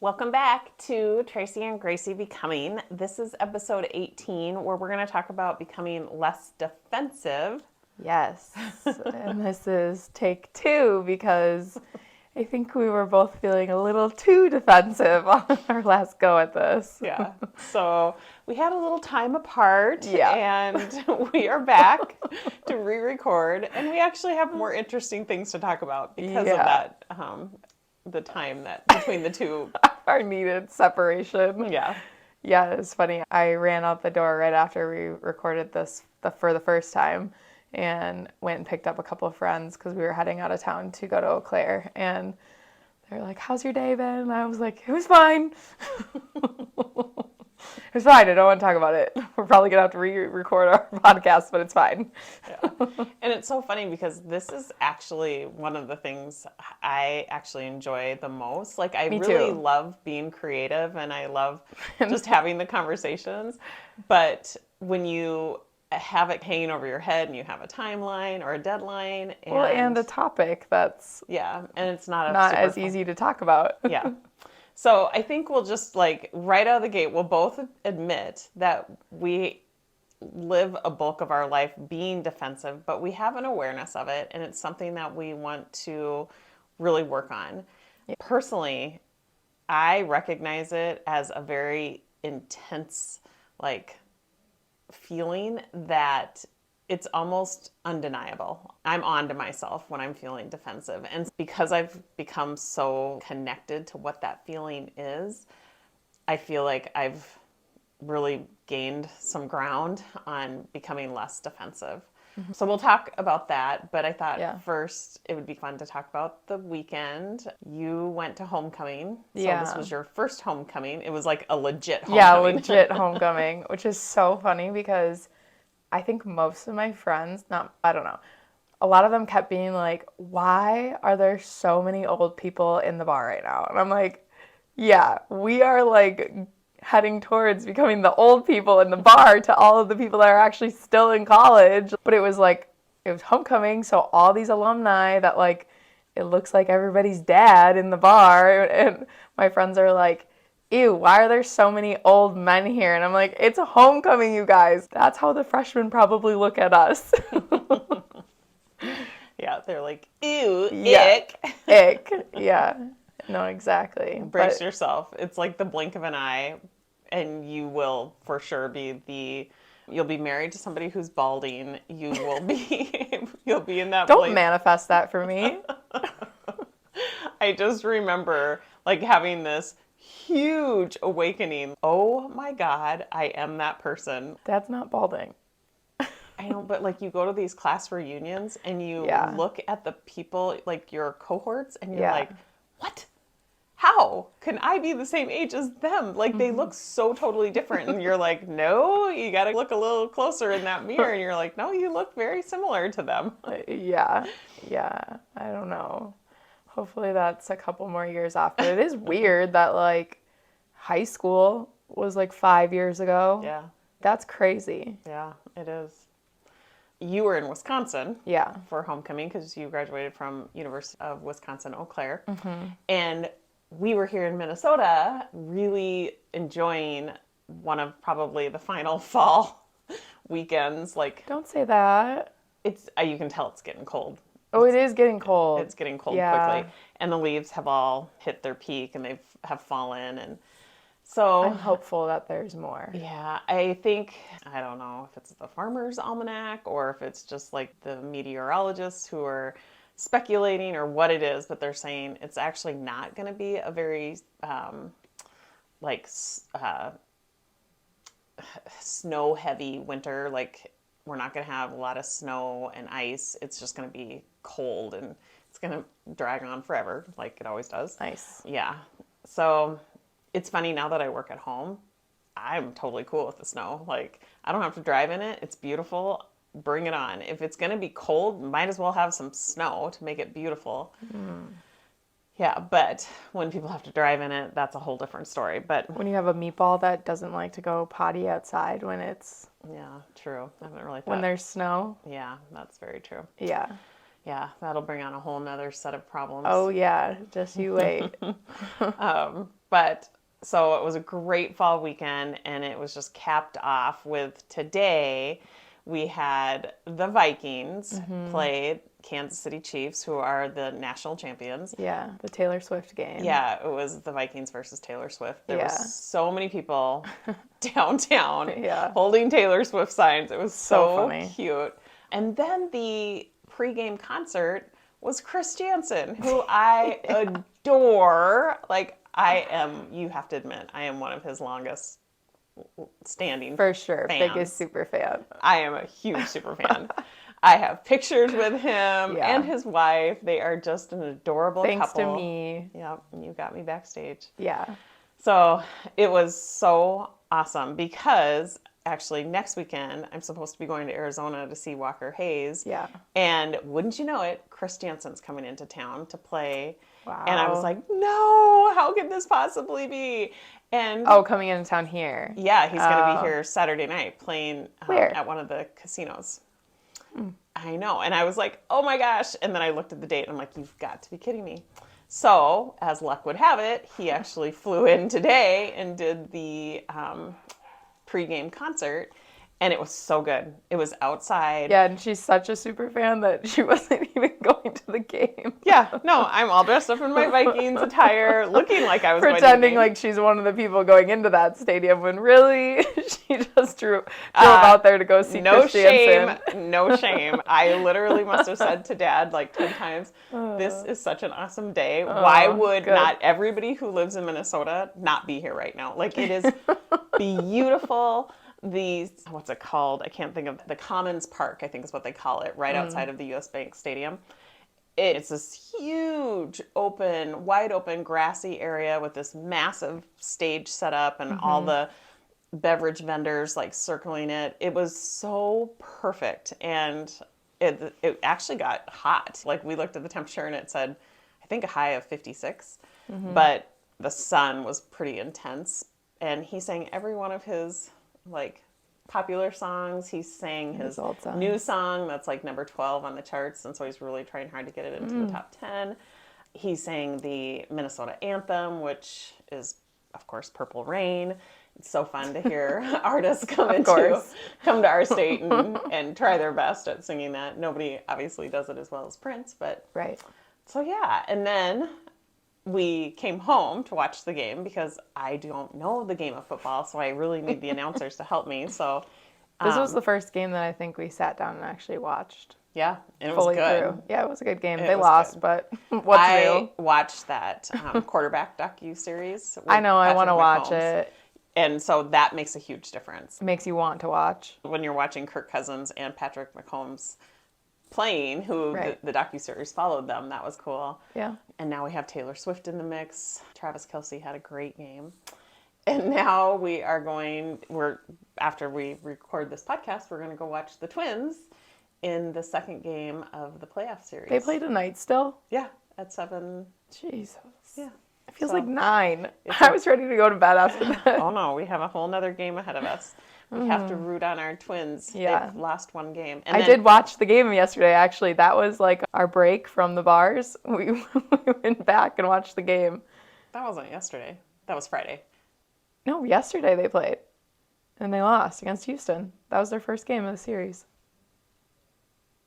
Welcome back to Tracy and Gracie Becoming. This is episode 18, where we're going to talk about becoming less defensive. Yes, and this is take 2 because I think we were both feeling a little too defensive on our last go at this. Yeah, so we had a little time apart, Yeah. and we are back to re-record, and we actually have more interesting things to talk about because of that, the time that between the two. Our needed separation. Yeah. Yeah, it's funny. I ran out the door right after we recorded this for the first time and went and picked up a couple of friends because we were heading out of town to go to Eau Claire. And they're like, "How's your day been?" And I was like, "It was fine." It's fine. I don't want to talk about it. We're probably going to have to re-record our podcast, but it's fine. Yeah. And it's so funny because this is actually one of the things I actually enjoy the most. Like, I really love being creative and I love just having the conversations. But when you have it hanging over your head and you have a timeline or a deadline. And a topic that's and it's not as easy to talk about. Yeah. So I think we'll just right out of the gate, we'll both admit that we live a bulk of our life being defensive, but we have an awareness of it, and it's something that we want to really work on. Yeah. Personally, I recognize it as a very intense, feeling that it's almost undeniable. I'm on to myself when I'm feeling defensive. And because I've become so connected to what that feeling is, I feel like I've really gained some ground on becoming less defensive. Mm-hmm. So we'll talk about that. But I thought first it would be fun to talk about the weekend. You went to homecoming. So this was your first homecoming. It was like a legit homecoming. Yeah, legit homecoming, which is so funny because I think most of my friends, I don't know, a lot of them kept being like, "Why are there so many old people in the bar right now?" And I'm like, yeah, we are heading towards becoming the old people in the bar to all of the people that are actually still in college. But it was homecoming, so all these alumni that it looks like everybody's dad in the bar. And my friends are like, "Ew, why are there so many old men here?" And I'm like, "It's a homecoming, you guys. That's how the freshmen probably look at us." Yeah, they're like, "Ew, ick." Ick, yeah. No, exactly. Brace yourself. It's like the blink of an eye, and you will for sure you'll be married to somebody who's balding. You'll be in that Don't place. manifest that for me. I just remember having this huge awakening. Oh my God, I am that person. Dad's not balding. I know, but you go to these class reunions and you look at the people, your cohorts, and you're like, what? How can I be the same age as them? They look so totally different. And you're like, no, you got to look a little closer in that mirror. And you're like, no, you look very similar to them. Yeah. I don't know. Hopefully that's a couple more years off. But it is weird that high school was 5 years ago. Yeah. That's crazy. Yeah, it is. You were in Wisconsin for homecoming because you graduated from University of Wisconsin-Eau Claire. Mm-hmm. And we were here in Minnesota really enjoying one of probably the final fall weekends. Don't say that. It's you can tell it's getting cold. Oh, it is getting cold. It's getting cold quickly. And the leaves have all hit their peak and have fallen. And so I'm hopeful that there's more. Yeah, I don't know if it's the Farmer's Almanac or if it's just the meteorologists who are speculating or what it is, but they're saying it's actually not going to be a very snow heavy winter. We're not going to have a lot of snow and ice. It's just going to be cold and it's going to drag on forever like it always does. Nice. Yeah. So it's funny now that I work at home, I'm totally cool with the snow. I don't have to drive in it. It's beautiful. Bring it on. If it's going to be cold, might as well have some snow to make it beautiful. Mm. Yeah, but when people have to drive in it, that's a whole different story. But when you have a meatball that doesn't like to go potty outside when it's... Yeah, true. I haven't really thought... When there's snow? Yeah, that's very true. Yeah. Yeah, that'll bring on a whole nother set of problems. Oh, yeah. Just you wait. But so it was a great fall weekend, and it was just capped off with today. We had the Vikings played Kansas City Chiefs, who are the national champions. Yeah, the Taylor Swift game. Yeah, it was the Vikings versus Taylor Swift. There Yeah. was so many people downtown Yeah. holding Taylor Swift signs. It was So so funny. cute. And then the pregame concert was Chris Jansen, who I adore. Like, you have to admit, I am one of his longest standing For sure. fans. Biggest super fan. I am a huge super fan. I have pictures with him Yeah. and his wife. They are just an adorable Thanks couple. to me. Yep, and you got me backstage. Yeah. So it was so awesome because actually next weekend I'm supposed to be going to Arizona to see Walker Hayes. Yeah. And wouldn't you know it, Chris Jansen's coming into town to play. Wow. And I was like, no, how could this possibly be? And Coming into town here. yeah, he's going to be here Saturday night playing Where? at one of the casinos. I know. And I was like, oh my gosh. And then I looked at the date and I'm like, you've got to be kidding me. So, as luck would have it, he actually flew in today and did the pregame concert. And it was so good. It was outside. Yeah, and she's such a super fan that she wasn't even going to the game. Yeah, no, I'm all dressed up in my Vikings attire, looking like I was Pretending going to the game. like she's one of the people going into that stadium when really she just drove out there to go see No Chris shame, Jansen. no shame. I literally must have said to Dad like 10 times, this is such an awesome day. Why would good. not everybody who lives in Minnesota not be here right now? Like, it is beautiful. What's it called? I can't think of the Commons Park, I think is what they call it, right outside of the US Bank Stadium. It's this huge, wide open, grassy area with this massive stage set up and all the beverage vendors like circling it. It was so perfect. And it actually got hot. Like, we looked at the temperature and it said, I think a high of 56, but the sun was pretty intense. And he sang every one of his like popular songs. He sang his old songs. new song that's like number 12 on the charts, and so he's really trying hard to get it into the top 10. He sang the Minnesota anthem, which is of course Purple Rain. It's so fun to hear artists come to our state and try their best at singing that. Nobody obviously does it as well as Prince, but Right. so yeah. And then we came home to watch the game because I don't know the game of football, so I really need the announcers to help me. So This was the first game that I think we sat down and actually watched yeah, and it was fully good. through. Yeah, it was a good game. It They was lost, good. but what's I new? watched that quarterback docu-series. I know, I want to watch Mahomes. it. And so that makes a huge difference. It makes you want to watch. When you're watching Kirk Cousins and Patrick Mahomes playing, who Right. the docu-series followed them, that was cool. Yeah. And now we have Taylor Swift in the mix. Travis Kelce had a great game. And now after we record this podcast, we're going to go watch the Twins in the second game of the playoff series. They play tonight still? Yeah, at 7. Jesus. Yeah. It feels So- like 9. I was ready to go to bed after that. Oh no, we have a whole nother game ahead of us. We have to root on our Twins. Yeah. They've lost one game. And I then, did watch the game yesterday, actually. That was like our break from the bars. We went back and watched the game. That wasn't yesterday. That was Friday. No, yesterday they played. And they lost against Houston. That was their first game of the series.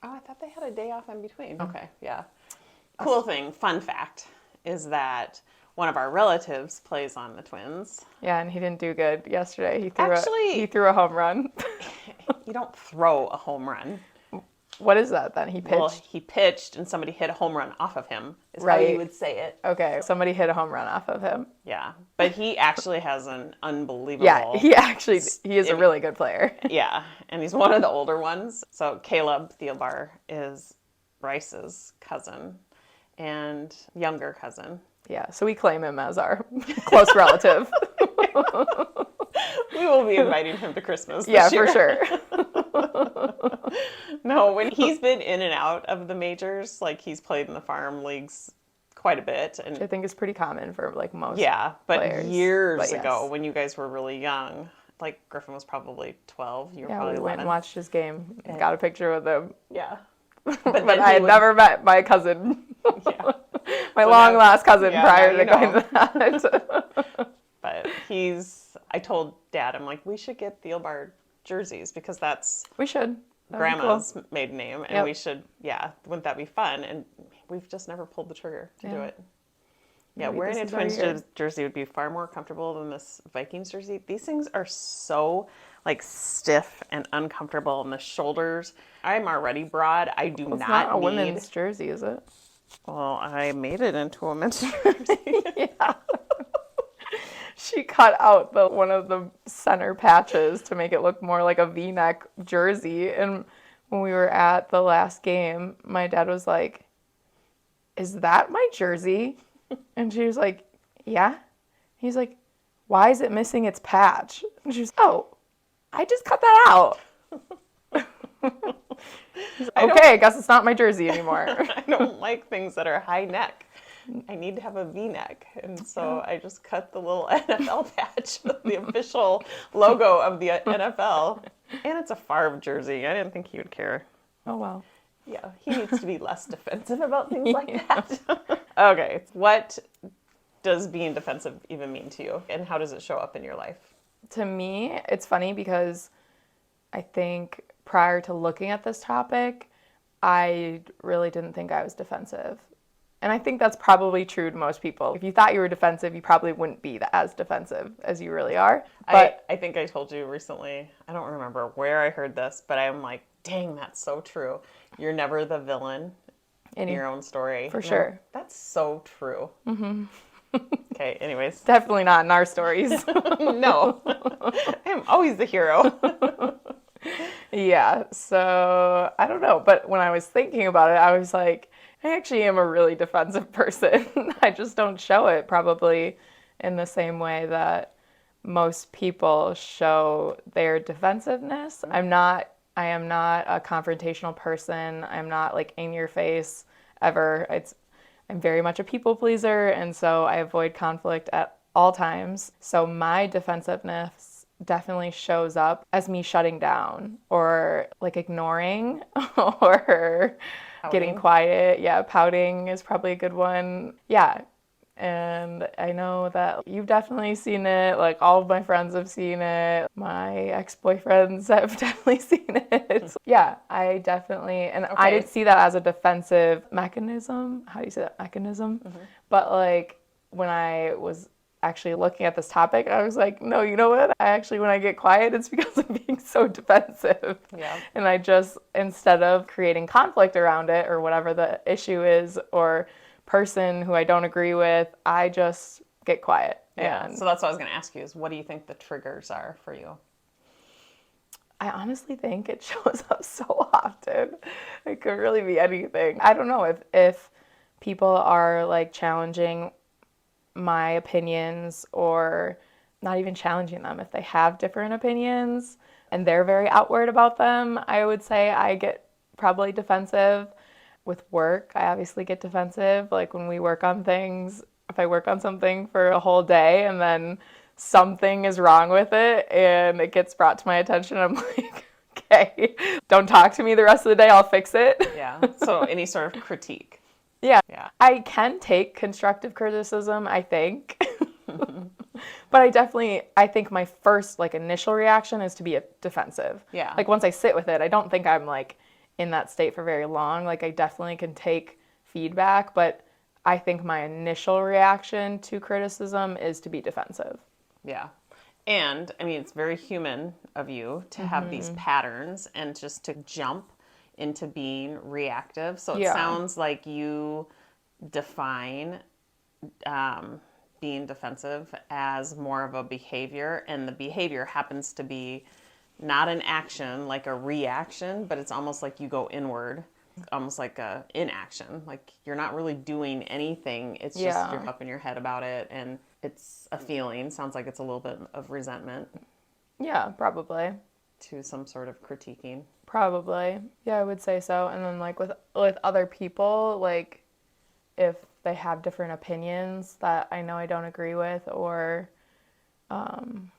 Oh, I thought they had a day off in between. Okay, yeah. Cool thing, fun fact, is that one of our relatives plays on the Twins. Yeah, and he didn't do good yesterday. He Actually- threw a home run. You don't throw a home run. What is that then? He pitched? Well, he pitched and somebody hit a home run off of him, is how Right. you would say it. Okay, somebody hit a home run off of him. Yeah, but he actually has an unbelievable... Yeah, he is a really good player. Yeah, and he's one of the older ones. So Caleb Thielbar is Bryce's cousin and younger cousin. Yeah, so we claim him as our close relative. We will be inviting him to Christmas this Yeah, year. for sure. No, when he's been in and out of the majors, like he's played in the farm leagues quite a bit. I And think is pretty common for like most. yeah, but players, years but yes. ago when you guys were really young, like Griffin was probably 12, you were Yeah, probably we 11. went and watched his game and got a picture with him. Yeah. But then I he had would- never met my cousin. Yeah. My So long now- lost cousin yeah, prior now to you going know. to that. But I told Dad, I'm like, we should get Thielbar jerseys because that's We should. That would be Grandma's cool. maiden name, and Yep. we should, yeah, wouldn't that be fun? And we've just never pulled the trigger to do Yeah. it. Yeah, Maybe wearing this a is our Twins year. jersey would be far more comfortable than this Vikings jersey. These things are so like stiff and uncomfortable in the shoulders. I'm already broad. I do Well, it's not not a need. women's jersey, is it? Well, I made it into a men's jersey. Yeah. She cut out one of the center patches to make it look more like a V-neck jersey. And when we were at the last game, my dad was like, "Is that my jersey?" And she was like, "Yeah." He's like, "Why is it missing its patch?" And she was, "Oh, I just cut that out." He's like, "Okay, I guess it's not my jersey anymore." I don't like things that are high neck. I need to have a V-neck, and so I just cut the little NFL patch, the official logo of the NFL, and it's a Favre jersey. I didn't think he would care. Oh, well. Yeah, he needs to be less defensive about things like that. Okay, what does being defensive even mean to you, and how does it show up in your life? To me, it's funny because I think prior to looking at this topic, I really didn't think I was defensive. And I think that's probably true to most people. If you thought you were defensive, you probably wouldn't be as defensive as you really are. But I think I told you recently, I don't remember where I heard this, but I'm like, dang, that's so true. You're never the villain in your own story. For And sure. That's so true. Mm-hmm. Okay, anyways. definitely not in our stories. No. I'm always the hero. Yeah, so I don't know. But when I was thinking about it, I was like, I actually am a really defensive person. I just don't show it probably in the same way that most people show their defensiveness. I am not a confrontational person. I'm not like in your face ever. I'm very much a people pleaser, and so I avoid conflict at all times. So my defensiveness definitely shows up as me shutting down or like ignoring or getting Pouting. quiet. Yeah, pouting is probably a good one. Yeah. And I know that you've definitely seen it. Like all of my friends have seen it. My ex-boyfriends have definitely seen it. Yeah, I definitely, and I Okay. didn't see that as a defensive mechanism. How do you say that? Mechanism? But like when I was actually looking at this topic, I was like, no, you know what? When I get quiet, it's because I'm being so defensive. Yeah. And I just, instead of creating conflict around it or whatever the issue is or person who I don't agree with, I just get quiet. Yeah. And So that's what I was going to ask you is what do you think the triggers are for you? I honestly think it shows up so often. It could really be anything. I don't know if people are like challenging my opinions or not even challenging them. If they have different opinions and they're very outward about them, I would say I get probably defensive. With work, I obviously get defensive. Like when we work on things, if I work on something for a whole day and then something is wrong with it and it gets brought to my attention, I'm like, okay, don't talk to me the rest of the day, I'll fix it. Yeah. So any sort of critique. Yeah. Yeah. I can take constructive criticism, I think. But I think my first like initial reaction is to be defensive. Yeah. Like once I sit with it, I don't think I'm like in that state for very long. Like I definitely can take feedback, but I think my initial reaction to criticism is to be defensive. Yeah. And I mean, it's very human of you to have these patterns and just to jump into being reactive. So it Yeah. sounds like you define being defensive as more of a behavior, and the behavior happens to be not an action like a reaction, but it's almost like you go inward, almost like a inaction. Like you're not really doing anything. It's just Yeah. you're up in your head about it, and it's a feeling. Sounds like it's a little bit of resentment Yeah, probably. to some sort of critiquing. Probably. Yeah, I would say so. And then like with other people, like if they have different opinions that I know I don't agree with or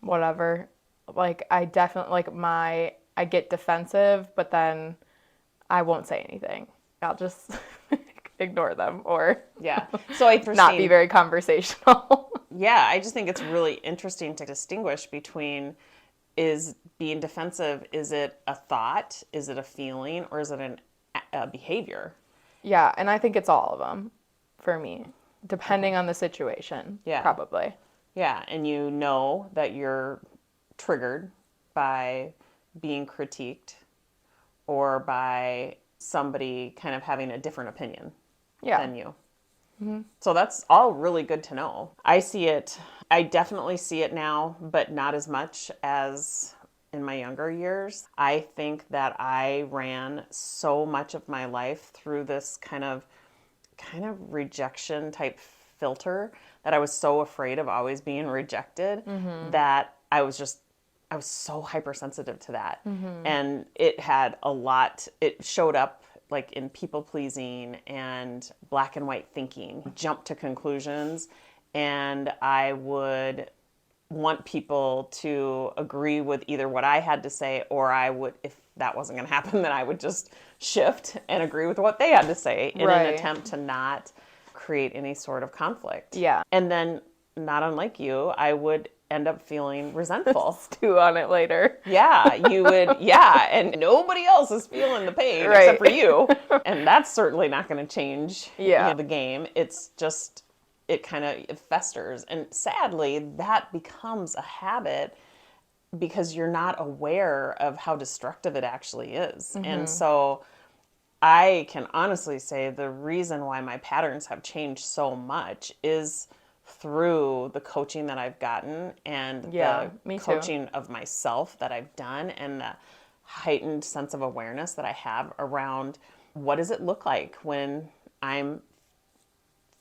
whatever, like I definitely I get defensive, but then I won't say anything. I'll just ignore them or Yeah. So I not be very conversational. Yeah, I just think it's really interesting to distinguish between, is being defensive, is it a thought, is it a feeling, or is it a behavior? Yeah, and I think it's all of them for me, depending on the situation, Yeah. probably. Yeah, and you know that you're triggered by being critiqued or by somebody kind of having a different opinion Yeah. than you. So that's all really good to know. I definitely see it now, but not as much as in my younger years. I think that I ran so much of my life through this kind of rejection type filter, that I was so afraid of always being rejected, that I was so hypersensitive to that. And it showed up like in people pleasing and black and white thinking, jump to conclusions. And I would want people to agree with either what I had to say, or I would, if that wasn't going to happen, then I would just shift and agree with what they had to say in an attempt to not create any sort of conflict. Yeah. And then, not unlike you, I would end up feeling resentful. Stew on it later. Yeah, you would. Yeah, and nobody else is feeling the pain except for you. And that's certainly not going to change the game. It's just, it festers. And sadly, that becomes a habit because you're not aware of how destructive it actually is. And so I can honestly say the reason why my patterns have changed so much is through the coaching that I've gotten and the coaching of myself that I've done, and the heightened sense of awareness that I have around what does it look like when I'm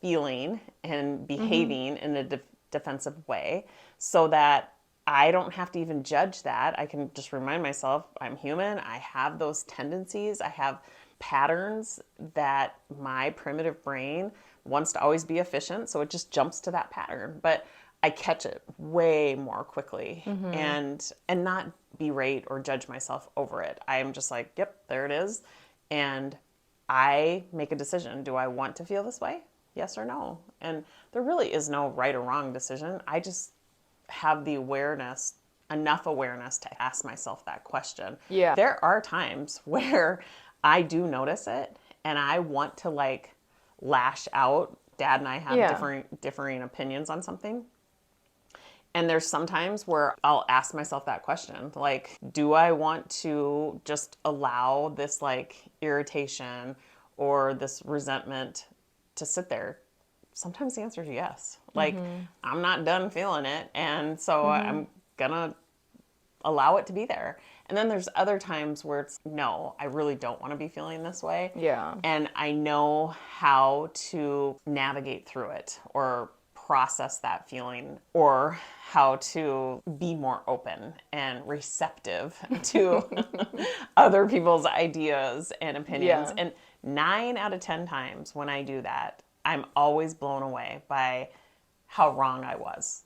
feeling and behaving in a defensive way, so that I don't have to even judge that. I can just remind myself I'm human. I have those tendencies. I have patterns that my primitive brain wants to always be efficient, so it just jumps to that pattern. But I catch it way more quickly and not berate or judge myself over it. I am just like, yep, there it is. And I make a decision. Do I want to feel this way? Yes or no? And there really is no right or wrong decision. I just have the awareness, enough awareness to ask myself that question. Yeah. There are times where I do notice it and I want to like lash out. Dad and I have differing opinions on something. And there's sometimes where I'll ask myself that question, like, do I want to just allow this like irritation or this resentment to sit there? Sometimes the answer is yes. Like, I'm not done feeling it. And so I'm going to allow it to be there. And then there's other times where it's, no, I really don't want to be feeling this way. Yeah. And I know how to navigate through it or process that feeling, or how to be more open and receptive to other people's ideas and opinions. Yeah. And 9 out of 10 times when I do that, I'm always blown away by how wrong I was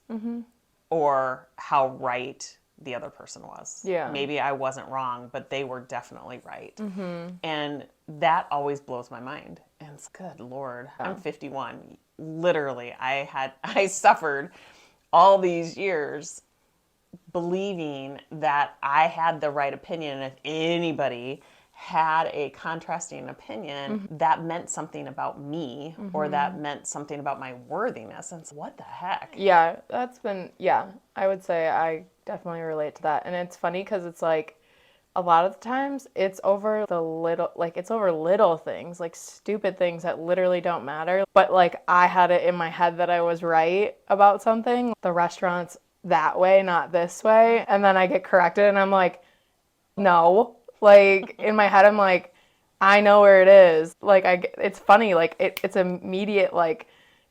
or how right the other person was. Yeah. Maybe I wasn't wrong, but they were definitely right. And that always blows my mind. And it's, good Lord, I'm 51. Literally, I suffered all these years believing that I had the right opinion. And if anybody had a contrasting opinion, that meant something about me, or that meant something about my worthiness. And so, what the heck? Yeah, I would say I definitely relate to that. And it's funny because it's like a lot of the times it's over little things, like stupid things that literally don't matter. But like I had it in my head that I was right about something. The restaurant's that way, not this way. And then I get corrected and I'm like, no. Like in my head, I'm like, I know where it is. Like it's funny. Like it's immediate. Like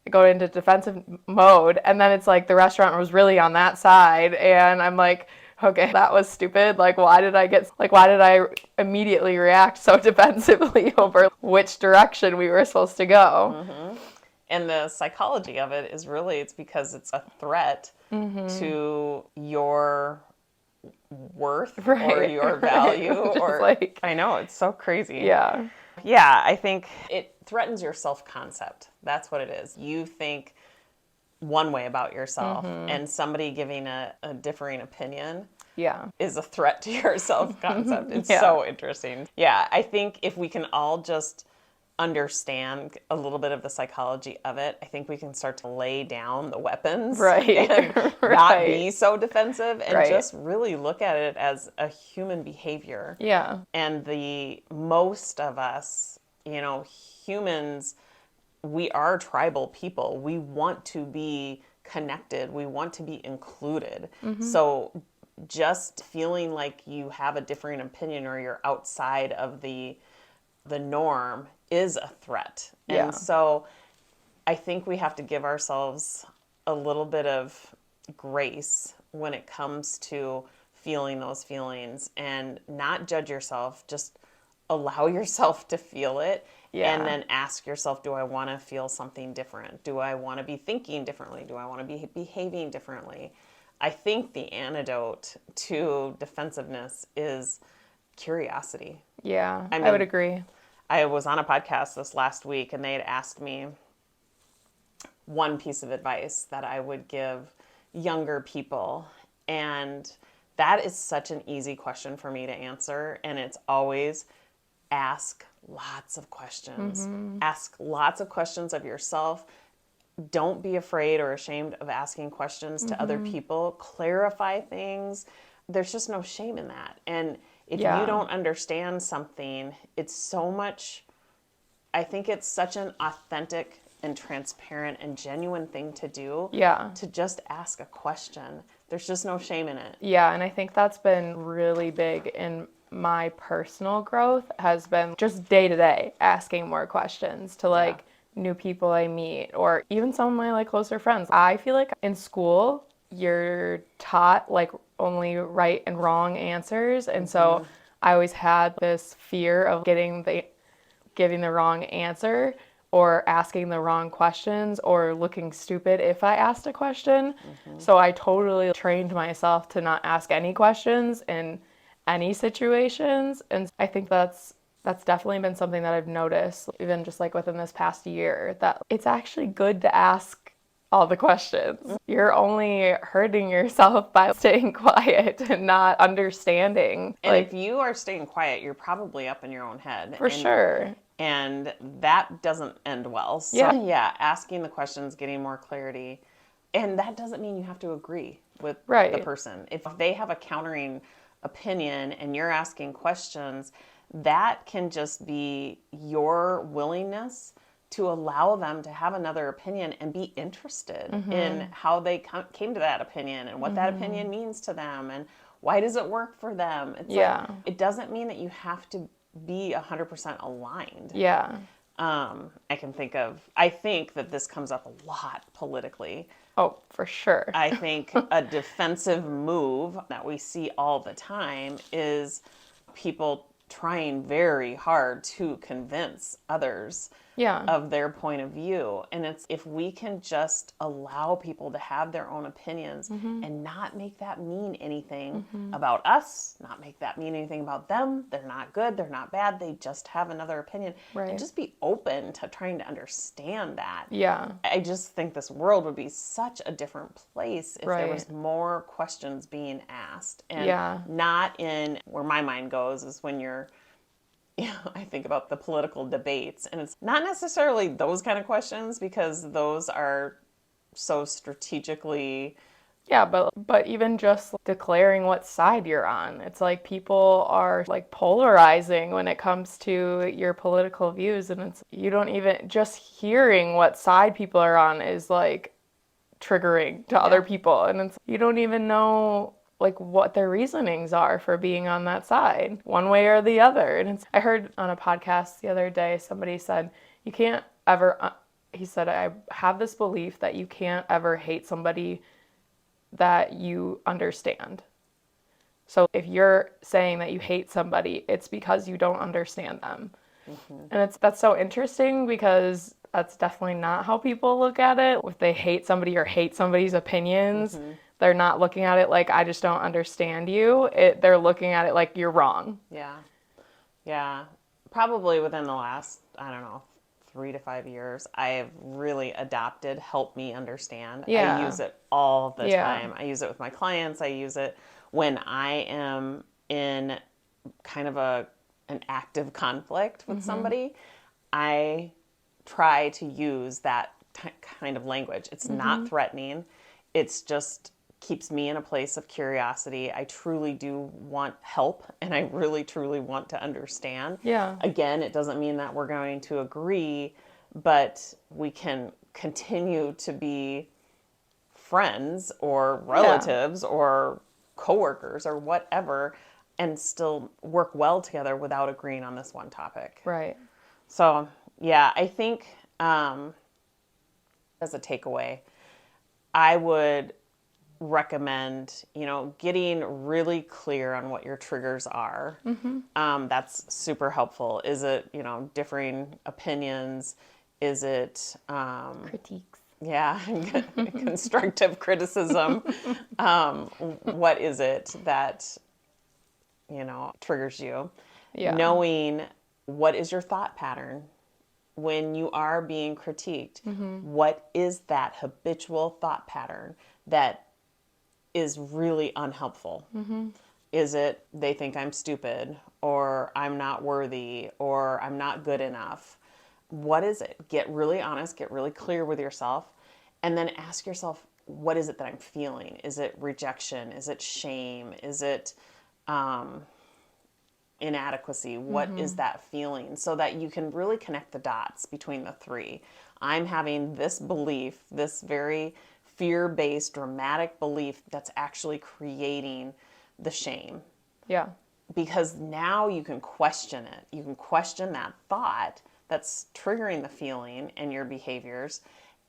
go into defensive mode, and then it's like the restaurant was really on that side, and I'm like, okay, that was stupid. Like why did I immediately react so defensively over which direction we were supposed to go? And the psychology of it is really, it's because it's a threat to your worth or your value, or like, I know, it's so crazy. Yeah. Yeah, I think it threatens your self-concept. That's what it is. You think one way about yourself, and somebody giving a differing opinion Yeah. is a threat to your self-concept. It's Yeah. so interesting. Yeah, I think if we can all just understand a little bit of the psychology of it, I think we can start to lay down the weapons Right. and not be so defensive and Right. just really look at it as a human behavior. Yeah. And the most of us, humans, we are tribal people. We want to be connected. We want to be included. So just feeling like you have a differing opinion or you're outside of the norm is a threat. Yeah. And so I think we have to give ourselves a little bit of grace when it comes to feeling those feelings and not judge yourself. Just allow yourself to feel it. Yeah. And then ask yourself, do I want to feel something different? Do I want to be thinking differently? Do I want to be behaving differently? I think the antidote to defensiveness is curiosity. Yeah. I I mean, would agree. I was on a podcast this last week and they had asked me one piece of advice that I would give younger people. And that is such an easy question for me to answer. And it's always ask lots of questions. Ask lots of questions of yourself. Don't be afraid or ashamed of asking questions to other people. Clarify things. There's just no shame in that. And if Yeah. you don't understand something, it's so much, I think it's such an authentic and transparent and genuine thing to do. Yeah. To just ask a question. There's just no shame in it. Yeah, and I think that's been really big in my personal growth, has been just day to day asking more questions to like new people I meet or even some of my like closer friends. I feel like in school you're taught like only right and wrong answers, and so I always had this fear of giving the wrong answer or asking the wrong questions or looking stupid if I asked a question. So I totally trained myself to not ask any questions in any situations. And I think that's definitely been something that I've noticed, even just like within this past year, that it's actually good to ask all the questions. You're only hurting yourself by staying quiet and not understanding. And like, if you are staying quiet, you're probably up in your own head. for sure. And that doesn't end well. So yeah, asking the questions, getting more clarity. And that doesn't mean you have to agree with the person. If they have a countering opinion and you're asking questions, that can just be your willingness to allow them to have another opinion and be interested in how they came to that opinion and what that opinion means to them and why does it work for them. It's like, it doesn't mean that you have to be 100% aligned. Yeah. I think that this comes up a lot politically. Oh, for sure. I think a defensive move that we see all the time is people trying very hard to convince others of their point of view. And it's if we can just allow people to have their own opinions and not make that mean anything about us, not make that mean anything about them. They're not good, they're not bad, they just have another opinion. And just be open to trying to understand that. Yeah. I just think this world would be such a different place if there was more questions being asked. And not in where my mind goes is when you're I think about the political debates, and it's not necessarily those kind of questions because those are so strategically. Yeah, but even just declaring what side you're on. It's like people are like polarizing when it comes to your political views, and it's you don't even just hearing what side people are on is like triggering to other people, and it's you don't even know like what their reasonings are for being on that side, one way or the other. And I heard on a podcast the other day, somebody said, you can't ever, he said, I have this belief that you can't ever hate somebody that you understand. So if you're saying that you hate somebody, it's because you don't understand them. And that's so interesting because that's definitely not how people look at it. If they hate somebody or hate somebody's opinions, they're not looking at it like, I just don't understand you. They're looking at it like, you're wrong. Yeah. Yeah. Probably within the last, I don't know, 3 to 5 years, I have really adopted help me understand. Yeah. I use it all the Yeah. time. I use it with my clients. I use it when I am in kind of an active conflict with somebody. I try to use that kind of language. It's not threatening. It's just keeps me in a place of curiosity. I truly do want help, and I really truly want to understand. Yeah. Again, it doesn't mean that we're going to agree, but we can continue to be friends or relatives or coworkers or whatever and still work well together without agreeing on this one topic. Right. So, yeah, I think as a takeaway, I would recommend, getting really clear on what your triggers are. That's super helpful. Is it, differing opinions? Is it, Critiques. yeah, constructive criticism? What is it that, triggers you? Yeah. Knowing what is your thought pattern when you are being critiqued. What is that habitual thought pattern that is really unhelpful? Is it they think I'm stupid, or I'm not worthy, or I'm not good enough? What is it? Get really honest, get really clear with yourself, and then ask yourself, what is it that I'm feeling? Is it rejection? Is it shame? Is it inadequacy? What is that feeling? So that you can really connect the dots between the three. I'm having this belief, this very fear-based, dramatic belief that's actually creating the shame. Yeah. Because now you can question it. You can question that thought that's triggering the feeling and your behaviors,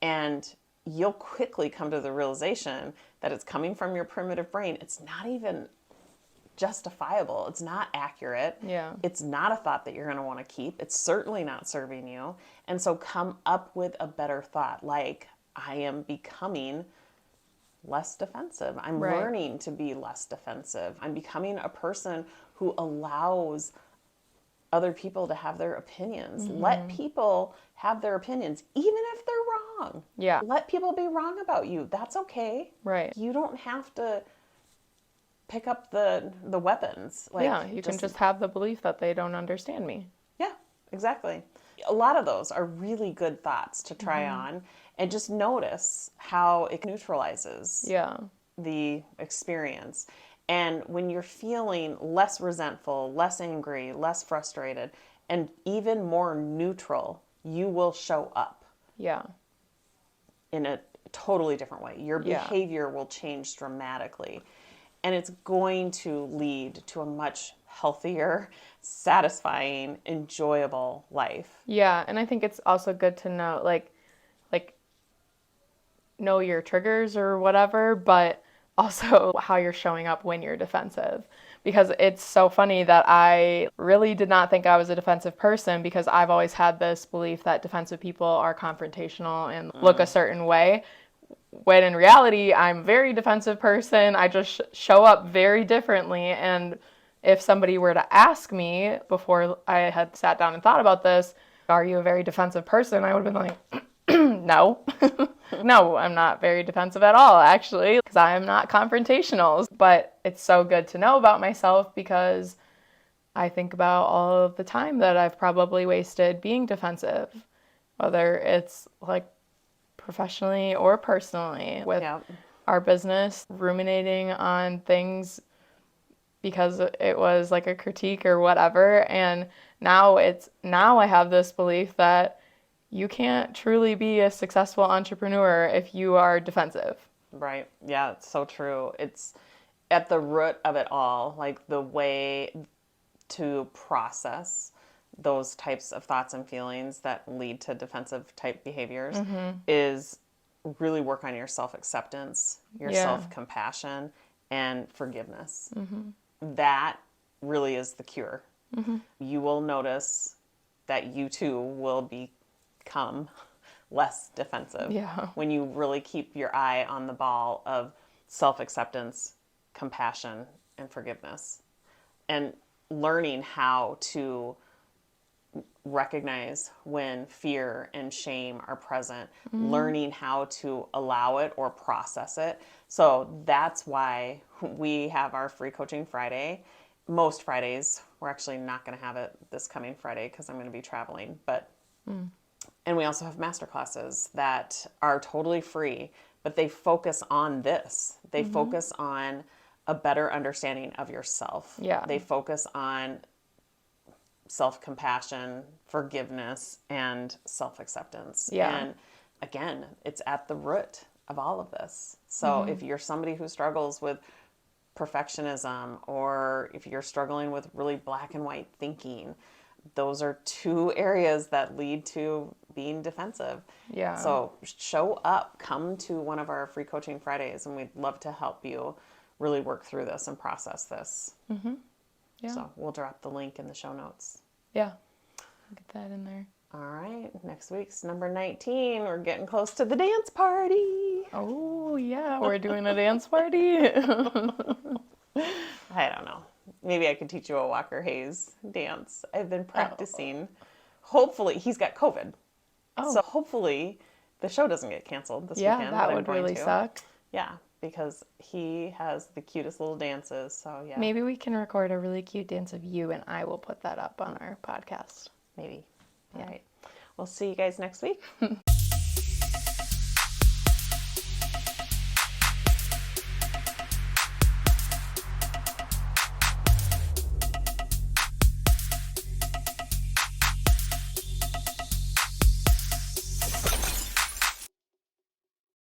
and you'll quickly come to the realization that it's coming from your primitive brain. It's not even justifiable. It's not accurate. Yeah. It's not a thought that you're going to want to keep. It's certainly not serving you. And so come up with a better thought, like, I am becoming less defensive. I'm Right. learning to be less defensive. I'm becoming a person who allows other people to have their opinions. Let people have their opinions, even if they're wrong. Yeah. Let people be wrong about you. That's okay. Right. You don't have to pick up the weapons. Yeah, you can just have the belief that they don't understand me. Yeah, exactly. A lot of those are really good thoughts to try on, and just notice how it neutralizes Yeah. the experience. And when you're feeling less resentful, less angry, less frustrated, and even more neutral, you will show up Yeah. in a totally different way. Your Yeah. behavior will change dramatically. And it's going to lead to a much healthier, satisfying, enjoyable life. Yeah, and I think it's also good to know like know your triggers or whatever, but also how you're showing up when you're defensive. Because it's so funny that I really did not think I was a defensive person, because I've always had this belief that defensive people are confrontational and look a certain way. When in reality, I'm a very defensive person. I just show up very differently. And if somebody were to ask me before I had sat down and thought about this, are you a very defensive person? I would have been like, no. No, I'm not very defensive at all, actually, because I am not confrontational. But it's so good to know about myself, because I think about all of the time that I've probably wasted being defensive, whether it's like professionally or personally with our business, ruminating on things because it was like a critique or whatever. And now I have this belief that you can't truly be a successful entrepreneur if you are defensive. Right. Yeah, it's so true. It's at the root of it all, like the way to process those types of thoughts and feelings that lead to defensive type behaviors is really work on your self-acceptance, your self-compassion, and forgiveness. That really is the cure. You will notice that you too will become less defensive when you really keep your eye on the ball of self-acceptance, compassion, and forgiveness. And learning how to recognize when fear and shame are present, learning how to allow it or process it. So that's why we have our free coaching Friday. Most Fridays, we're actually not going to have it this coming Friday because I'm going to be traveling, but and we also have master classes that are totally free, but they focus on this. They focus on a better understanding of yourself. Yeah. They focus on self-compassion, forgiveness, and self-acceptance. Yeah. And again, it's at the root of all of this. So if you're somebody who struggles with perfectionism, or if you're struggling with really black and white thinking, those are two areas that lead to being defensive. Yeah. So show up, come to one of our free coaching Fridays, and we'd love to help you really work through this and process this. Yeah. So we'll drop the link in the show notes. Yeah. Get that in there. All right, next week's number 19. We're getting close to the dance party. Oh, yeah. We're doing a dance party. I don't know. Maybe I could teach you a Walker Hayes dance. I've been practicing. Hopefully, he's got COVID. So hopefully the show doesn't get canceled this Yeah, weekend. that but would really suck. Yeah, because he has the cutest little dances. So yeah, Maybe we can record a really cute dance of you, and I will put that up on our podcast. maybe. All right. We'll see you guys next week.